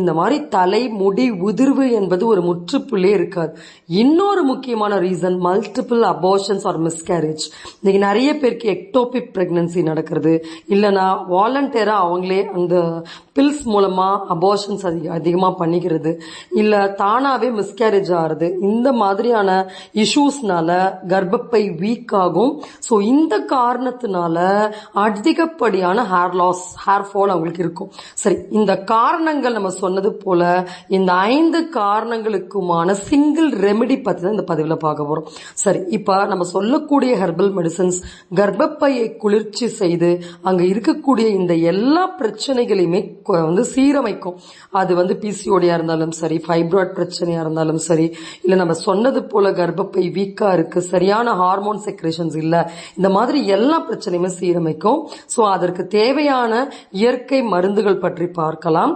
இந்த மாதிரி தலை முடி உதிர்வு என்பது ஒரு முற்றுப்புள்ளே இருக்காது. இன்னொரு முக்கியமான reason multiple abortions or miscarriage. இன்னைக்கு நிறைய பேருக்கு எக்டோபிக் பிரெக்னன்சி நடக்கிறது, இல்லைன்னா வாலண்டியரா அவங்களே அந்த பில்ஸ் மூலமா அபார்ஷன்ஸ் அதிகமாக பண்ணிக்கிறது, இல்லை தானாவே மிஸ்கேரேஜ் ஆகுறது. இந்த மாதிரியான இஷ்யூஸ்னால கர்ப்பப்பை வீக் ஆகும். ஸோ இந்த காரணத்தினால அதிகப்படியான ஹேர் லாஸ், ஹேர் ஃபால் அவங்களுக்கு இருக்கும். சரி, இந்த காரணங்கள் நம்ம சொன்னது போல இந்த 5 காரணங்களுக்குமான சிங்கிள் ரெமெடி பத்தி தான் இந்த பதிவில் பார்க்க போறோம். சரி, இப்ப நம்ம சொல்லக்கூடிய ஹெர்பல் மெடிசன்ஸ் கர்ப்பப்பையை குளிர்ச்சி செய்து அங்க இருக்கக்கூடிய இந்த எல்லா பிரச்சனைகளையுமே சீரமைக்கும். அது பிசிஓடியா இருந்தாலும் சரி, ஃபைப்ராய்ட் பிரச்சனையா இருந்தாலும் சரி, இல்ல நம்ம சொன்னது போல கர்ப்பப்பை வீக்கா இருக்கு, சரியான ஹார்மோன் செக்ரேஷன்ஸ் இல்ல, இந்த மாதிரி எல்லா பிரச்சனையுமே சீரமைக்கும். சோ அதற்கு தேவையான இயற்கை மருந்துகள் பற்றி பார்க்கலாம்.